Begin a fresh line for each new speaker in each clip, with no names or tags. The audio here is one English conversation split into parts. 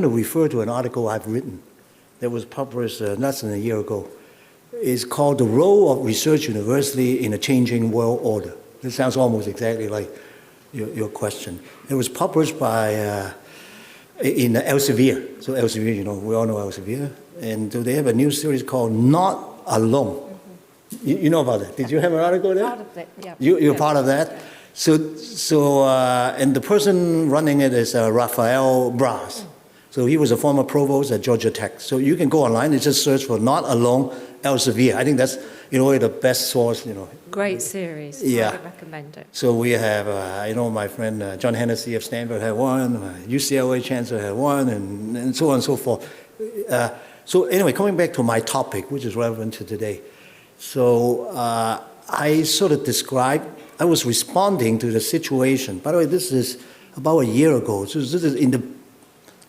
want to refer to an article I've written that was published less than a year ago. It's called The Role of Research University in a Changing World Order. This sounds almost exactly like your question. It was published by in Elsevier. So Elsevier, you know, we all know Elsevier. And so they have a new series called Not Alone. You know about that? Did you have an article there?
Part of it, yeah.
You're part of that? So and the person running it is Raphael Bras. So he was a former provost at Georgia Tech. So you can go online and just search for Not Alone Elsevier. I think that's, you know, the best source, you know.
Great series.
Yeah.
I would recommend it.
So we have, you know, my friend John Hennessy of Stanford had one, UCLA Chancellor had one, and so on and so forth. So anyway, coming back to my topic, which is relevant to today. So I sort of described, I was responding to the situation. By the way, this is about a year ago. So this is in the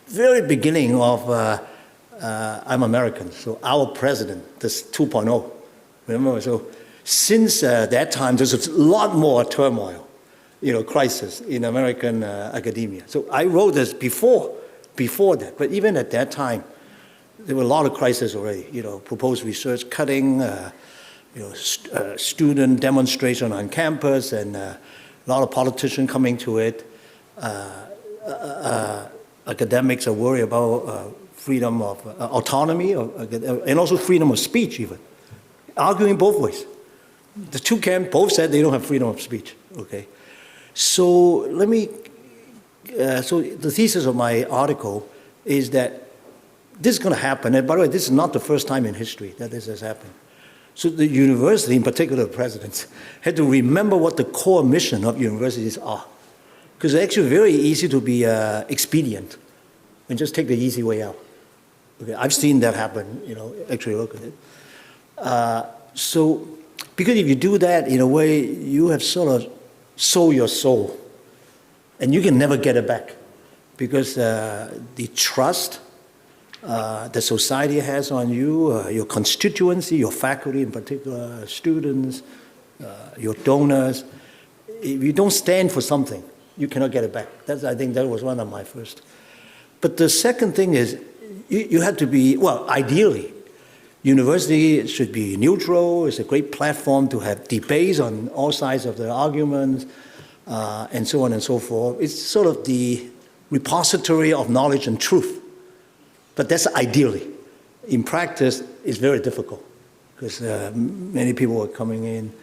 very beginning of I'm American, so our president, this 2.0. Remember? So since that time, there's a lot more turmoil, you know, crisis in American academia. So I wrote this before that, but even at that time, there were a lot of crises already. You know, proposed research cutting, you know, student demonstration on campus, and a lot of politicians coming to it. Academics are worried about freedom of autonomy, and also freedom of speech even, arguing both ways. The two camps both said they don't have freedom of speech, okay? So let me, so the thesis of my article is that this is going to happen, and by the way, this is not the first time in history that this has happened. So the university, in particular the presidents, had to remember what the core mission of universities are. Because it's actually very easy to be expedient and just take the easy way out. Okay, I've seen that happen, you know, actually look at it. So, because if you do that, in a way, you have sort of sold your soul. And you can never get it back. Because the trust the society has on you, your constituency, your faculty in particular, students, your donors, if you don't stand for something, you cannot get it back. I think that was one of my first. But the second thing is, you have to be, well, ideally, university should be neutral. It's a great platform to have debates on all sides of the arguments, and so on and so forth. It's sort of the repository of knowledge and truth. But that's ideally. In practice, it's very difficult because many people are coming in.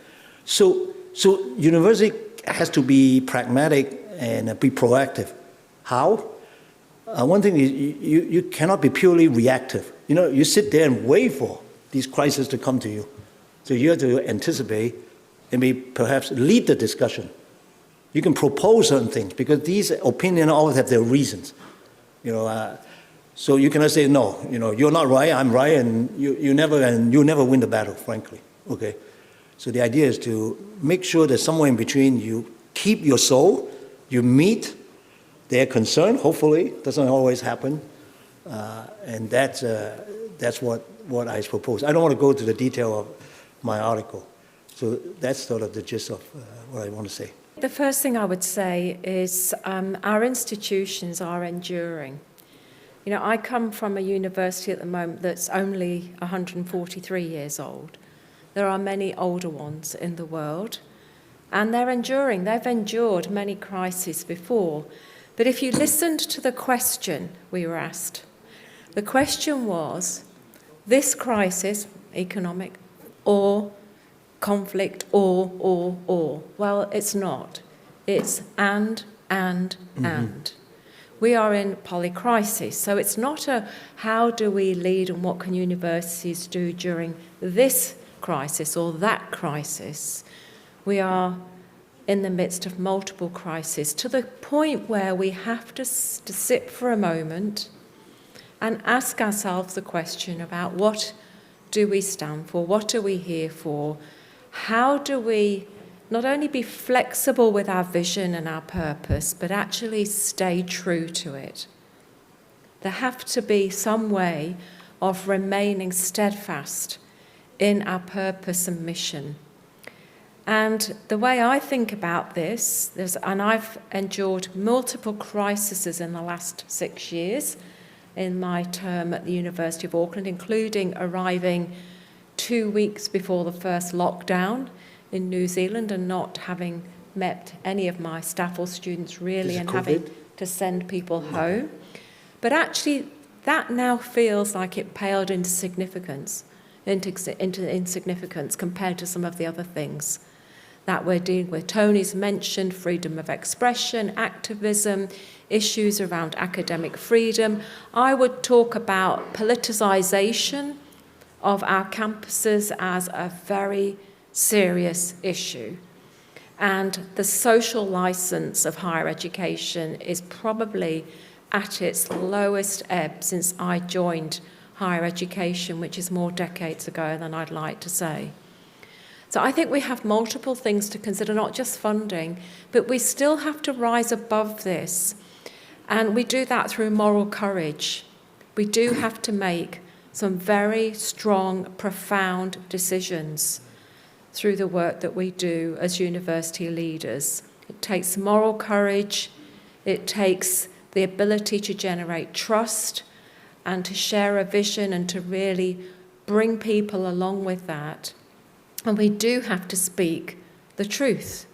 So university has to be pragmatic and be proactive. How? One thing is you cannot be purely reactive. You know, you sit there and wait for these crises to come to you. So you have to anticipate and perhaps lead the discussion. You can propose certain things because these opinions always have their reasons. You know, so you cannot say no. You know, you're not right, I'm right, and you never win the battle, frankly. Okay. So the idea is to make sure that somewhere in between you keep your soul, you meet their concern. Hopefully, it doesn't always happen, and that's what I propose. I don't want to go to the detail of my article. So that's sort of the gist of what I want to say.
The first thing I would say is our institutions are enduring. You know, I come from a university at the moment that's only 143 years old. There are many older ones in the world, and they're enduring. They've endured many crises before. But if you listened to the question we were asked, the question was, this crisis, economic, or conflict, or. Well, it's not. It's and. We are in polycrisis. So it's not a how do we lead and what can universities do during this crisis or that crisis. We are in the midst of multiple crises to the point where we have to sit for a moment and ask ourselves the question about what do we stand for, what are we here for, how do we not only be flexible with our vision and our purpose, but actually stay true to it. There have to be some way of remaining steadfast in our purpose and mission. And the way I think about this, and I've endured multiple crises in the last 6 years, in my term at the University of Auckland, including arriving 2 weeks before the first lockdown in New Zealand and not having met any of my staff or students really, and having to send people home. But actually, that now feels like it paled into insignificance compared to some of the other things that we're dealing with. Tony's mentioned freedom of expression, activism, issues around academic freedom. I would talk about politicization of our campuses as a very serious issue. And the social license of higher education is probably at its lowest ebb since I joined higher education, which is more decades ago than I'd like to say. So I think we have multiple things to consider, not just funding, but we still have to rise above this. And we do that through moral courage. We do have to make some very strong, profound decisions through the work that we do as university leaders. It takes moral courage, it takes the ability to generate trust and to share a vision and to really bring people along with that. And we do have to speak the truth.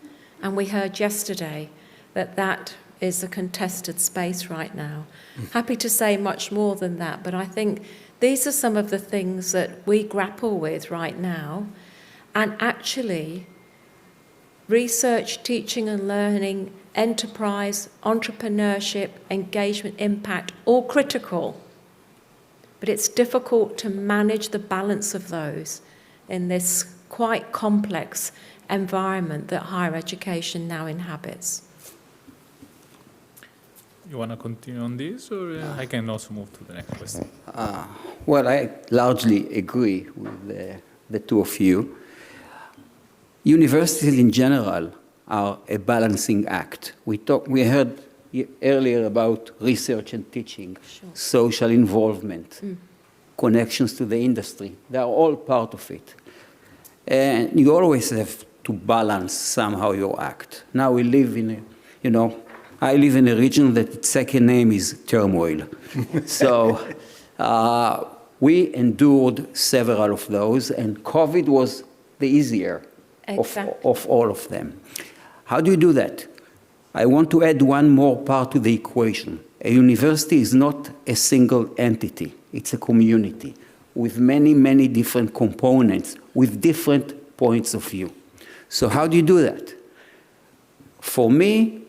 And we heard yesterday that that is a contested space right now. Happy to say much more than that, but I think these are some of the things that we grapple with right now. And actually, research, teaching and learning, enterprise, entrepreneurship, engagement, impact, all critical. But it's difficult to manage the balance of those in this quite complex environment that higher education now inhabits.
You want to continue on this, or I can also move to the next question?
Well, I largely agree with the two of you. Universities in general are a balancing act. We heard earlier about research and teaching,
Sure.
social involvement, connections to the industry. They are all part of it. And you always have to balance somehow your act. Now we live in I live in a region that its second name is turmoil. So we endured several of those, and COVID was the easier of all of them. How do you do that? I want to add one more part to the equation. A university is not a single entity. It's a community with many, many different components, with different points of view. So how do you do that? For me,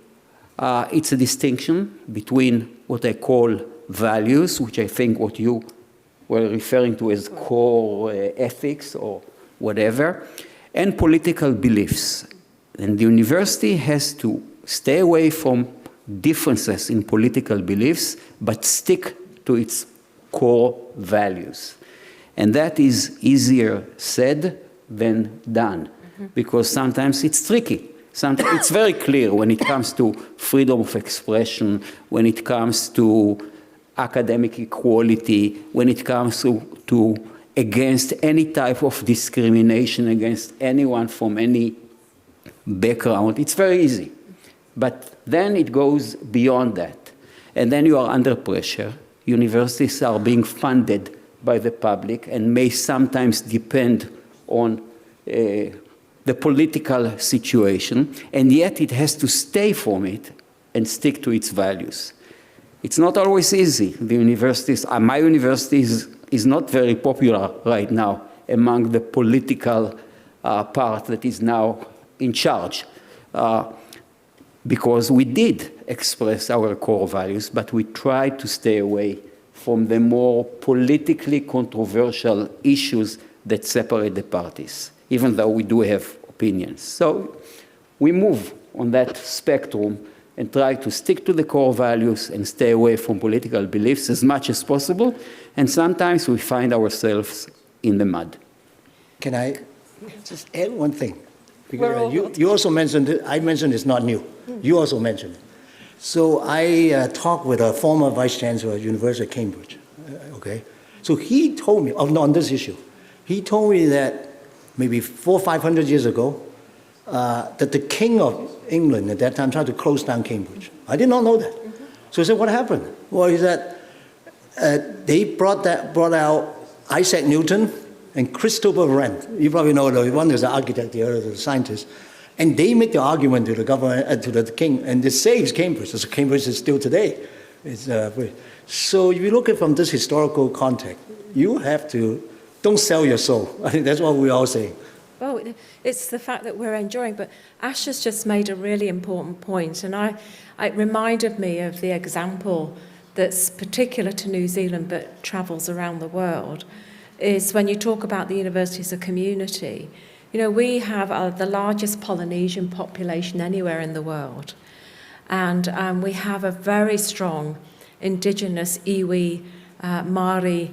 it's a distinction between what I call values, which I think what you were referring to as core ethics or whatever, and political beliefs. And the university has to stay away from differences in political beliefs, but stick to its core values. And that is easier said than done, because sometimes it's tricky. Sometimes it's very clear when it comes to freedom of expression, when it comes to academic equality, when it comes to against any type of discrimination against anyone from any background. It's very easy. But then it goes beyond that. And then you are under pressure. Universities are being funded by the public and may sometimes depend on the political situation, and yet it has to stay from it and stick to its values. It's not always easy. The universities, my university is not very popular right now among the political part that is now in charge, because we did express our core values, but we tried to stay away from the more politically controversial issues that separate the parties, even though we do have opinions. So we move on that spectrum and try to stick to the core values and stay away from political beliefs as much as possible, and sometimes we find ourselves in the mud.
Can I just add one thing? Because you also mentioned it, I mentioned it's not new. You also mentioned it. So I talked with a former vice chancellor at University of Cambridge, okay? So he told me, on this issue, he told me that maybe 400 or 500 years ago, that the King of England at that time tried to close down Cambridge. I did not know that. So I said, what happened? Well, he said, they brought out Isaac Newton and Christopher Wren. You probably know the one is the architect, the other is the scientist. And they make the argument to the government, to the king, and it saves Cambridge. So Cambridge is still today. So if you look at it from this historical context, you have to, don't sell your soul. I think that's what we all say.
Well, it's the fact that we're enjoying, but Ash has just made a really important point, and it reminded me of the example that's particular to New Zealand but travels around the world, is when you talk about the university as a community. You know, we have the largest Polynesian population anywhere in the world, and we have a very strong indigenous iwi, Māori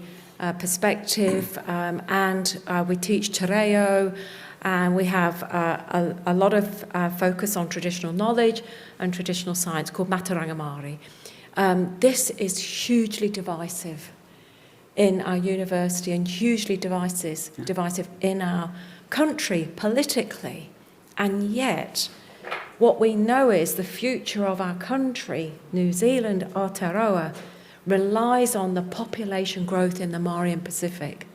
perspective, and we teach te reo, and we have a lot of focus on traditional knowledge and traditional science called Mataranga Māori. This is hugely divisive in our university and hugely divisive in our country politically, and yet what we know is the future of our country, New Zealand, Aotearoa, relies on the population growth in the Māori and Pacific.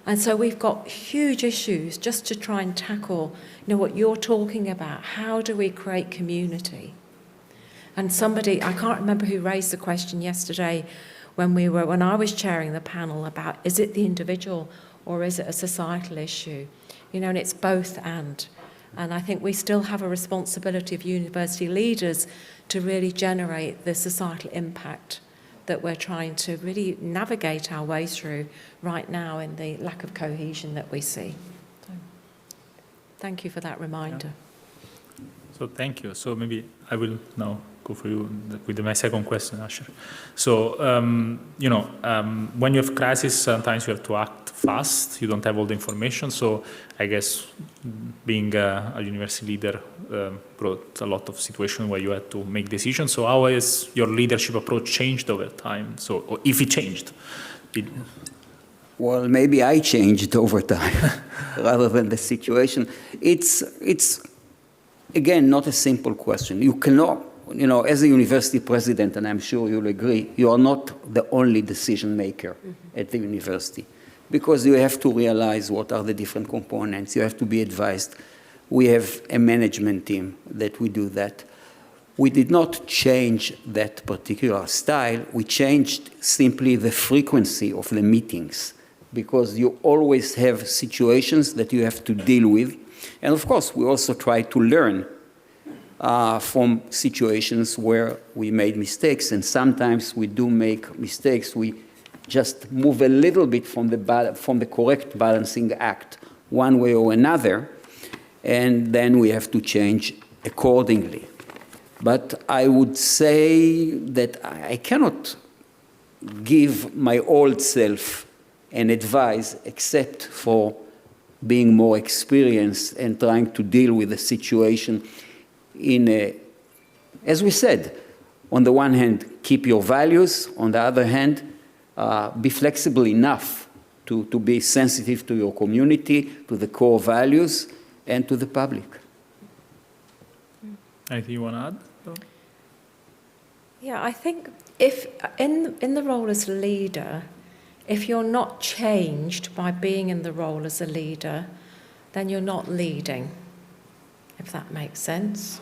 And so we've got huge issues just to try and tackle, you know, what you're talking about. How do we create community? And somebody, I can't remember who raised the question yesterday when I was chairing the panel about, is it the individual or is it a societal issue? You know, and it's both and. And I think we still have a responsibility of university leaders to really generate the societal impact that we're trying to really navigate our way through right now in the lack of cohesion that we see. So, thank you for that reminder.
Yeah. So thank you. So maybe I will now go for you with my second question, Asher. So, when you have crisis, sometimes you have to act fast. You don't have all the information. So I guess being a university leader brought a lot of situations where you had to make decisions. So how has your leadership approach changed over time? So, or if it changed?
Well, maybe I changed over time rather than the situation. It's again, not a simple question. You cannot, as a university president, and I'm sure you'll agree, you are not the only decision maker at the university, because you have to realize what are the different components. You have to be advised. We have a management team that we do that. We did not change that particular style. We changed simply the frequency of the meetings, because you always have situations that you have to deal with. And of course, we also try to learn from situations where we made mistakes, and sometimes we do make mistakes. We just move a little bit from the correct balancing act one way or another, and then we have to change accordingly. But I would say that I cannot give my old self an advice except for being more experienced and trying to deal with the situation as we said, on the one hand, keep your values, on the other hand, be flexible enough to be sensitive to your community, to the core values, and to the public.
Anything you want to add? No?
Yeah, I think if in the role as leader, if you're not changed by being in the role as a leader, then you're not leading, if that makes sense.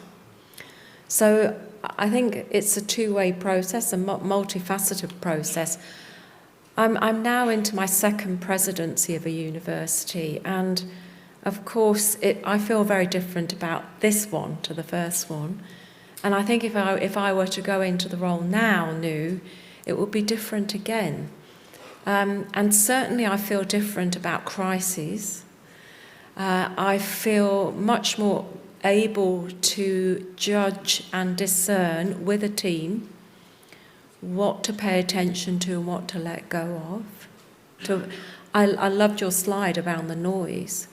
So I think it's a two-way process, a multifaceted process. I'm now into my second presidency of a university, and of course I feel very different about this one to the first one. And I think if I were to go into the role now, new, it would be different again. And certainly I feel different about crises. I feel much more able to judge and discern with a team what to pay attention to and what to let go of. I loved your slide around the noise.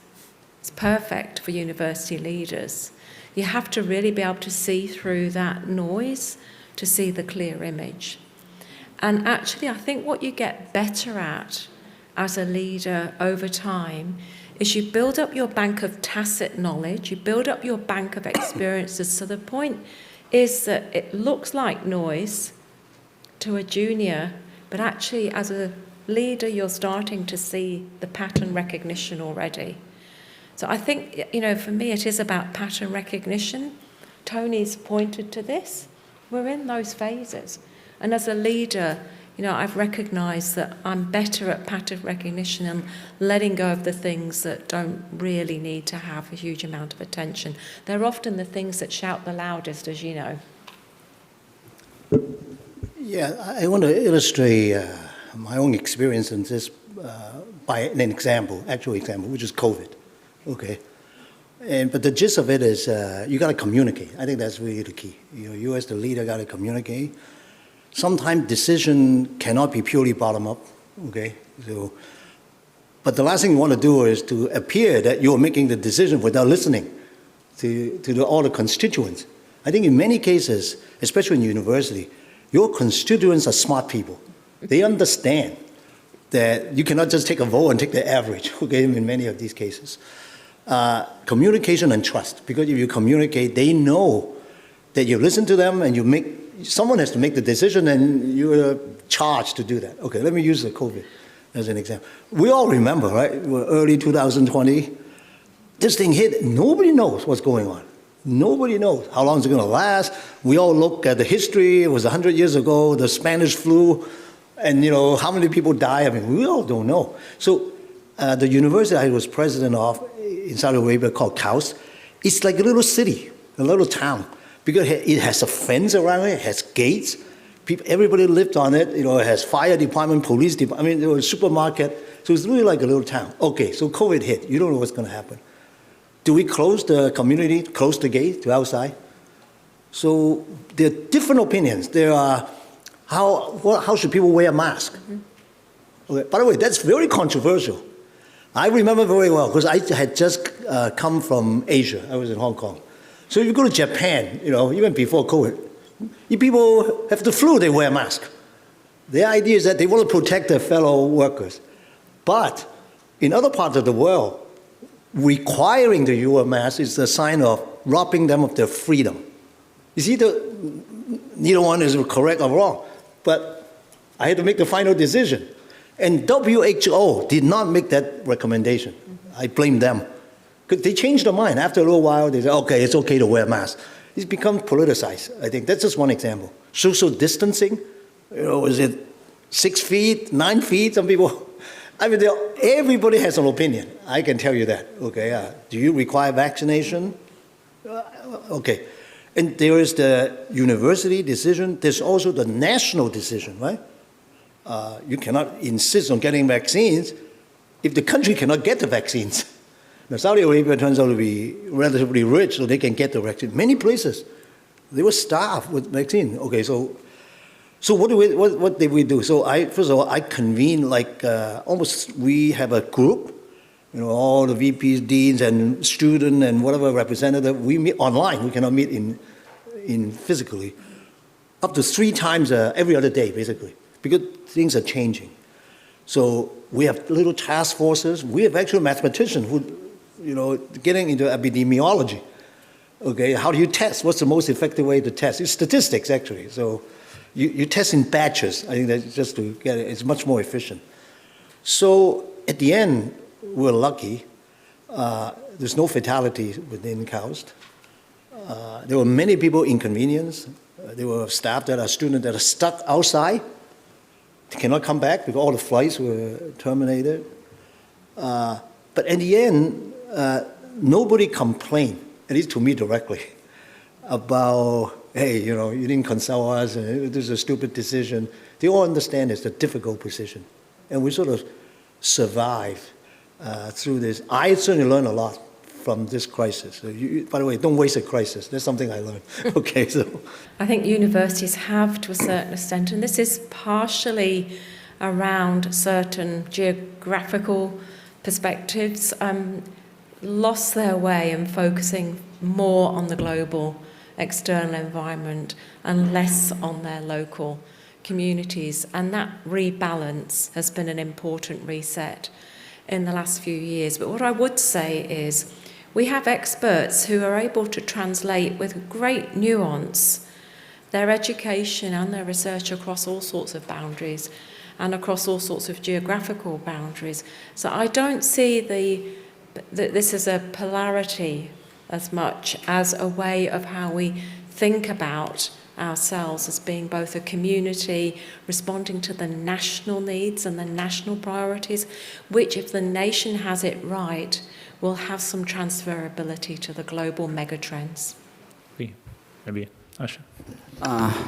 It's perfect for university leaders. You have to really be able to see through that noise to see the clear image. And actually, I think what you get better at as a leader over time is you build up your bank of tacit knowledge, you build up your bank of experiences. So the point is that it looks like noise to a junior But actually, as a leader, you're starting to see the pattern recognition already. So I think, for me, it is about pattern recognition. Tony's pointed to this. We're in those phases. And as a leader, I've recognised that I'm better at pattern recognition and letting go of the things that don't really need to have a huge amount of attention. They're often the things that shout the loudest, as you know.
Yeah, I want to illustrate my own experience in this by an example, actual example, which is COVID. Okay, but the gist of it is you got to communicate. I think that's really the key. You as the leader got to communicate. Sometimes decision cannot be purely bottom up. Okay, but the last thing you want to do is to appear that you're making the decision without listening to all the constituents. I think in many cases, especially in university, your constituents are smart people. They understand that you cannot just take a vote and take the average, okay, in many of these cases. Communication and trust, because if you communicate, they know that you listen to them and someone has to make the decision and you're charged to do that. Okay, let me use the COVID as an example. We all remember, right, early 2020, this thing hit, nobody knows what's going on. Nobody knows how long it's going to last. We all look at the history. It was 100 years ago, the Spanish flu, and how many people die. I mean, we all don't know. So the university I was president of in Saudi Arabia called Kaus, it's like a little city, a little town, because it has a fence around it, it has gates. Everybody lived on it. It has fire department, police department. I mean, there was a supermarket. So it's really like a little town. Okay, so COVID hit. You don't know what's going to happen. Do we close the community, close the gate to outside? So there are different opinions. There are how should people wear a mask? Okay. By the way, that's very controversial. I remember very well because I had just come from Asia. I was in Hong Kong. So if you go to Japan, even before COVID, if people have the flu, they wear a mask. The idea is that they want to protect their fellow workers. But in other parts of the world, requiring the wear mask is a sign of robbing them of their freedom. You see, neither one is correct or wrong, but I had to make the final decision. And WHO did not make that recommendation. I blame them. Because they changed their mind. After a little while, they said, okay, it's okay to wear a mask. It's become politicized, I think. That's just one example. Social distancing, is it 6 feet, 9 feet? Some people... I mean, everybody has an opinion. I can tell you that. Okay, do you require vaccination? Okay, and there is the university decision. There's also the national decision, right? You cannot insist on getting vaccines if the country cannot get the vaccines. Now, Saudi Arabia turns out to be relatively rich, so they can get the vaccine. Many places, they were starved with vaccine. Okay, so what did we do? So first of all, I convened we have a group, all the VPs, deans, and student and whatever representative. We meet online. We cannot meet in physically, up to 3 times every other day, basically, because things are changing. So we have little task forces. We have actual mathematicians who, getting into epidemiology. Okay, how do you test? What's the most effective way to test? It's statistics, actually. So. You test in batches. I think that's just to get it. It's much more efficient. So at the end, we're lucky. There's no fatalities within KAUST. There were many people inconvenienced. There were staff that are students that are stuck outside. They cannot come back because all the flights were terminated. But in the end, nobody complained, at least to me directly, about, hey, you didn't consult us, this is a stupid decision. They all understand it's a difficult position. And we sort of survived through this. I certainly learned a lot from this crisis. So by the way, don't waste a crisis. That's something I learned. Okay, so.
I think universities have, to a certain extent, and this is partially around certain geographical perspectives, lost their way in focusing more on the global external environment and less on their local communities. And that rebalance has been an important reset in the last few years. But what I would say is we have experts who are able to translate with great nuance their education and their research across all sorts of boundaries. and across all sorts of geographical boundaries. So I don't see this as a polarity as much as a way of how we think about ourselves as being both a community responding to the national needs and the national priorities, which, if the nation has it right, will have some transferability to the global megatrends.
Maybe, Asher.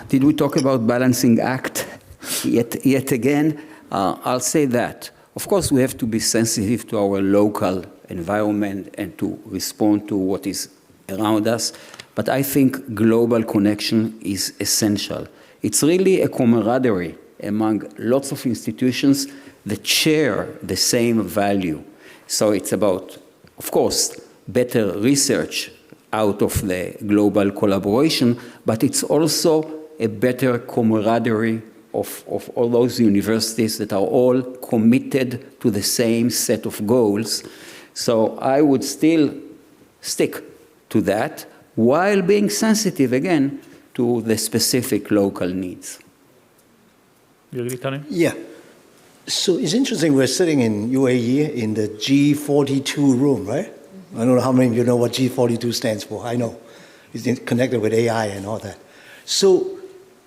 Did we talk about balancing act yet again? I'll say that. Of course, we have to be sensitive to our local environment and to respond to what is around us. But I think global connection is essential. It's really a camaraderie among lots of institutions that share the same value. So it's about, of course, better research out of the global collaboration, but it's also a better camaraderie of all those universities that are all committed to the same set of goals. So I would still stick to that, while being sensitive, again, to the specific local needs.
You agree, Tony?
Yeah. So it's interesting, we're sitting in UAE in the G42 room, right? I don't know how many of you know what G42 stands for. I know. It's connected with AI and all that. So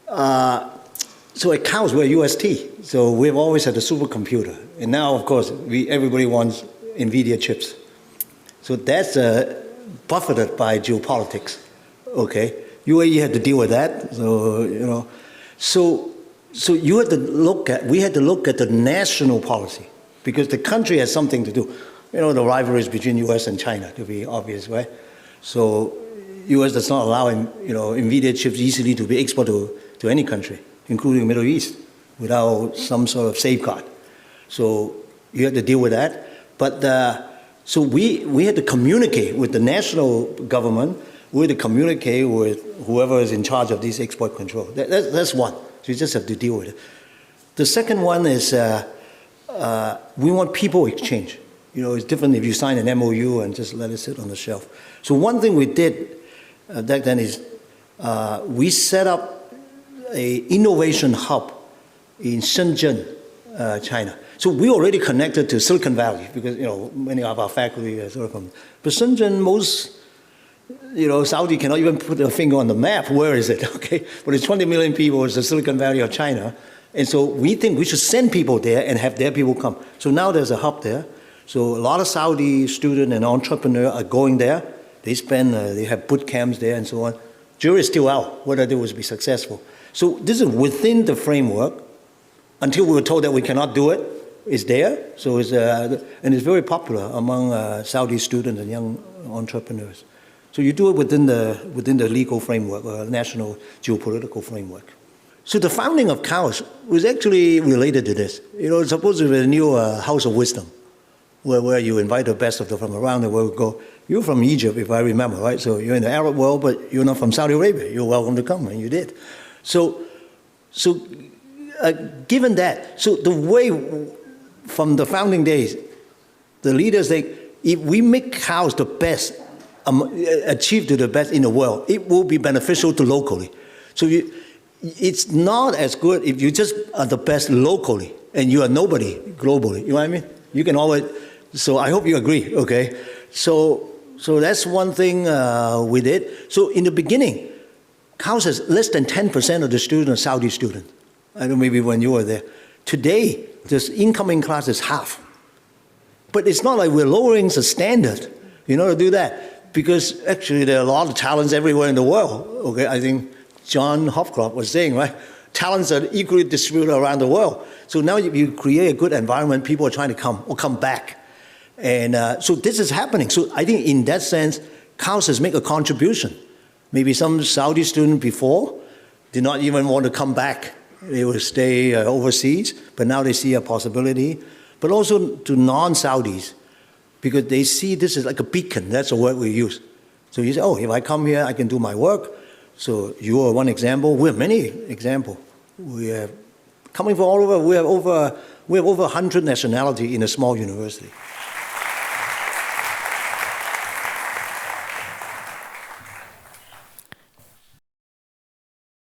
at CAUS, we're UST. So we've always had a supercomputer. And now, of course, everybody wants NVIDIA chips. So that's buffeted by geopolitics, okay? UAE had to deal with that, so, you know. So you had to we had to look at the national policy, because the country has something to do. You know, the rivalries between US and China, to be obvious, right? So US does not allow, NVIDIA chips easily to be exported to any country, including the Middle East, without some sort of safeguard. So you had to deal with that. But so we had to communicate with the national government. We had to communicate with whoever is in charge of these export control. That's one. So you just have to deal with it. The second one is we want people exchange. You know, it's different if you sign an MOU and just let it sit on the shelf. So one thing we did back then is we set up an innovation hub in Shenzhen, China. So we already connected to Silicon Valley because, many of our faculty are sort of from. But Shenzhen, most, Saudi cannot even put their finger on the map. Where is it? Okay, but it's 20 million people. It's the Silicon Valley of China, and so we think we should send people there and have their people come. So now there's a hub there. So a lot of Saudi students and entrepreneurs are going there. They have boot camps there and so on. Jury is still out whether they will be successful. So this is within the framework. Until we were told that we cannot do it, it's there. So it's and it's very popular among Saudi students and young entrepreneurs. So you do it within the legal framework or national geopolitical framework. So the founding of CAUS was actually related to this. It's supposed to be a new house of wisdom, where you invite the best of them from around the world. Go, you're from Egypt, if I remember, right? So you're in the Arab world, but you're not from Saudi Arabia. You're welcome to come, and you did. So given that, so the way from the founding days, the leaders say, if we make CAUS the best, achieve to the best in the world, it will be beneficial to locally. So it's not as good if you just are the best locally and you are nobody globally. You know what I mean? You can always. So I hope you agree. Okay. So that's one thing we did. So in the beginning, CAUS has less than 10% of the students are Saudi students. I don't know, maybe when you were there. Today, this incoming class is half. But it's not like we're lowering the standard, to do that. Because actually there are a lot of talents everywhere in the world. Okay, I think John Hopcroft was saying, right? Talents are equally distributed around the world. So now you create a good environment, people are trying to come back. And so this is happening. So I think in that sense, CAUS has made a contribution. Maybe some Saudi students before did not even want to come back. They would stay overseas, but now they see a possibility. But also to non-Saudis, because they see this as like a beacon. That's the word we use. So you say, if I come here, I can do my work. So you are one example. We have many examples. We have coming from all over. We have over 100 nationalities in a small university.